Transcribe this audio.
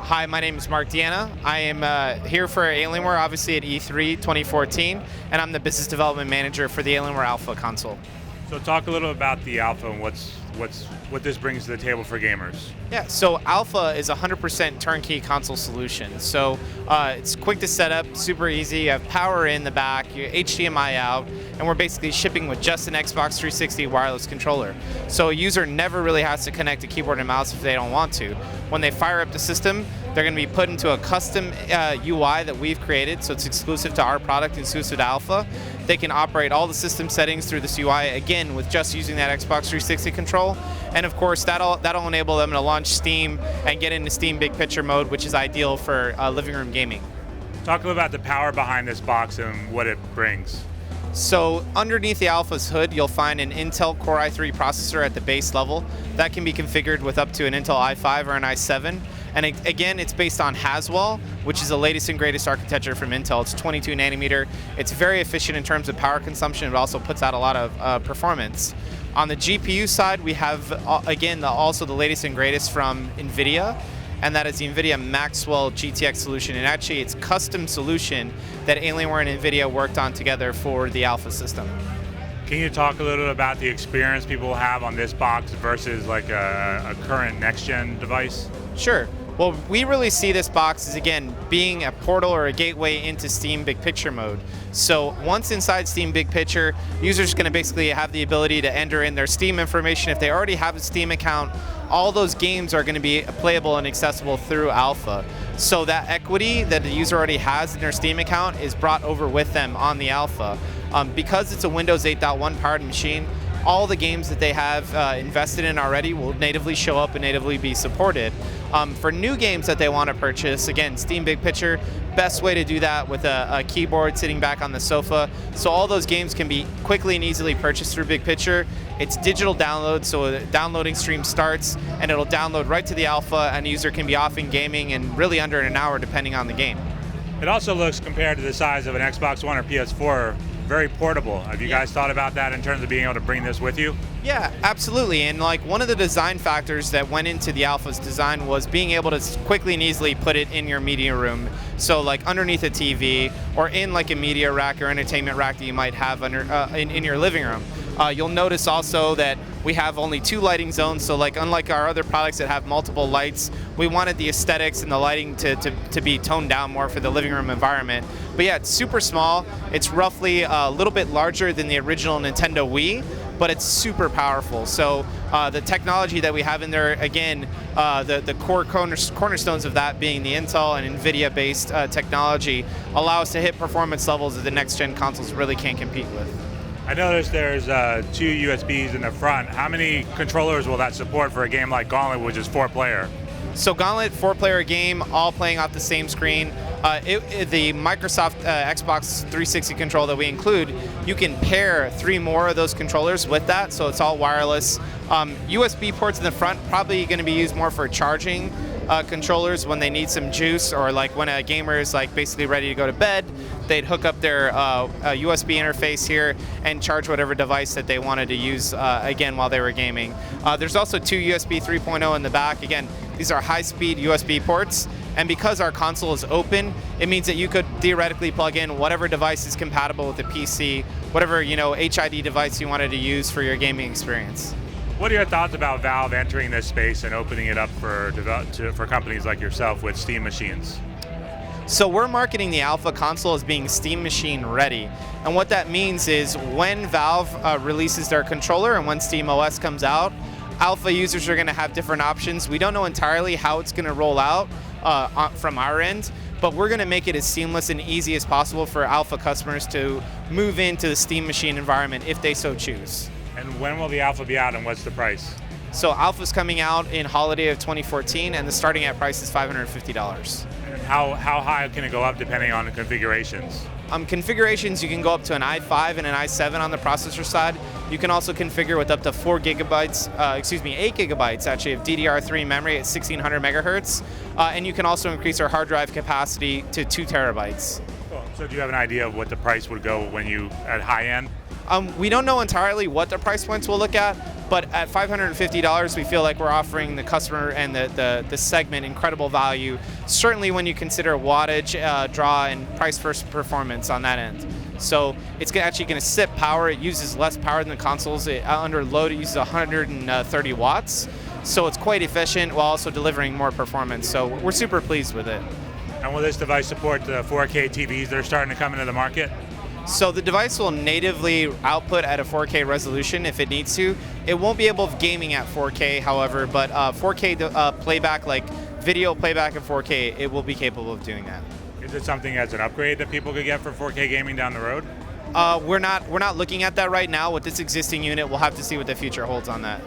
Hi, my name is Mark Dienna. I am here for Alienware, obviously at E3 2014, and I'm the business development manager for the Alienware Alpha console. So talk a little about the Alpha and what this brings to the table for gamers. Yeah, so Alpha is a 100% turnkey console solution. So it's quick to set up, super easy. You have power in the back, your HDMI out, and we're basically shipping with just an Xbox 360 wireless controller. So a user never really has to connect a keyboard and mouse if they don't want to. When they fire up the system, they're going to be put into a custom UI that we've created, so it's exclusive to our product, exclusive to Alpha. They can operate all the system settings through this UI, again, with just using that Xbox 360 control. And of course, that'll enable them to launch Steam and get into Steam Big Picture mode, which is ideal for living room gaming. Talk a little about the power behind this box and what it brings. So underneath the Alpha's hood, you'll find an Intel Core i3 processor at the base level. That can be configured with up to an Intel i5 or an i7. And again, it's based on Haswell, which is the latest and greatest architecture from Intel. It's 22 nanometer. It's very efficient in terms of power consumption. It also puts out a lot of performance. On the GPU side, we have, again, also the latest and greatest from NVIDIA, and that is the NVIDIA Maxwell GTX solution. And actually, it's a custom solution that Alienware and NVIDIA worked on together for the Alpha system. Can you talk a little bit about the experience people have on this box versus like a current next-gen device? Sure. Well, we really see this box as, again, being a portal or a gateway into Steam Big Picture mode. So once inside Steam Big Picture, users are going to basically have the ability to enter in their Steam information. If they already have a Steam account, all those games are going to be playable and accessible through Alpha. So that equity that the user already has in their Steam account is brought over with them on the Alpha. Because it's a Windows 8.1 powered machine, all the games that they have invested in already will natively show up and natively be supported. For new games that they want to purchase, again, Steam Big Picture, best way to do that with a keyboard sitting back on the sofa. So all those games can be quickly and easily purchased through Big Picture. It's digital download, so the downloading stream starts and it'll download right to the Alpha, and the user can be off in gaming in really under an hour depending on the game. It also looks, compared to the size of an Xbox One or PS4, very portable. Have you guys thought about that in terms of being able to bring this with you? Yeah, absolutely. And like one of the design factors that went into the Alpha's design was being able to quickly and easily put it in your media room. So like underneath a TV or in like a media rack or entertainment rack that you might have under in your living room. You'll notice also that we have only 2 lighting zones, so like unlike our other products that have multiple lights, we wanted the aesthetics and the lighting to be toned down more for the living room environment. But yeah, it's super small. It's roughly a little bit larger than the original Nintendo Wii, but it's super powerful. So the technology that we have in there, again, the core cornerstones of that being the Intel and NVIDIA-based technology, allow us to hit performance levels that the next-gen consoles really can't compete with. I noticed there's 2 USBs in the front. How many controllers will that support for a game like Gauntlet, which is 4-player? So Gauntlet, 4-player game, all playing off the same screen. The Microsoft Xbox 360 controller that we include, you can pair 3 more of those controllers with that, so it's all wireless. USB ports in the front, probably going to be used more for charging controllers when they need some juice, or like when a gamer is like basically ready to go to bed, they'd hook up their USB interface here and charge whatever device that they wanted to use again while they were gaming. There's also 2 USB 3.0 in the back. Again, these are high-speed USB ports, and because our console is open, it means that you could theoretically plug in whatever device is compatible with the PC, whatever HID device you wanted to use for your gaming experience. What are your thoughts about Valve entering this space and opening it up for companies like yourself with Steam machines? So we're marketing the Alpha console as being Steam Machine ready. And what that means is when Valve releases their controller and when Steam OS comes out, Alpha users are going to have different options. We don't know entirely how it's going to roll out from our end, but we're going to make it as seamless and easy as possible for Alpha customers to move into the Steam Machine environment if they so choose. And when will the Alpha be out, and what's the price? So Alpha's coming out in holiday of 2014, and the starting at price is $550. And how high can it go up depending on the configurations? Configurations, you can go up to an i5 and an i7 on the processor side. You can also configure with up to 8 gigabytes actually of DDR3 memory at 1600 megahertz. And you can also increase our hard drive capacity to 2 terabytes. Cool. So do you have an idea of what the price would go when you at high end? We don't know entirely what the price points we'll look at, but at $550, we feel like we're offering the customer and the segment incredible value, certainly when you consider wattage, draw, and price versus performance on that end. So it's actually going to sip power. It uses less power than the consoles. Under load, it uses 130 watts. So it's quite efficient while also delivering more performance. So we're super pleased with it. And will this device support the 4K TVs that are starting to come into the market? So the device will natively output at a 4K resolution if it needs to. It won't be able to gaming at 4K, however, but 4K playback, like video playback at 4K, it will be capable of doing that. Is it something as an upgrade that people could get for 4K gaming down the road? We're not looking at that right now. With this existing unit, we'll have to see what the future holds on that.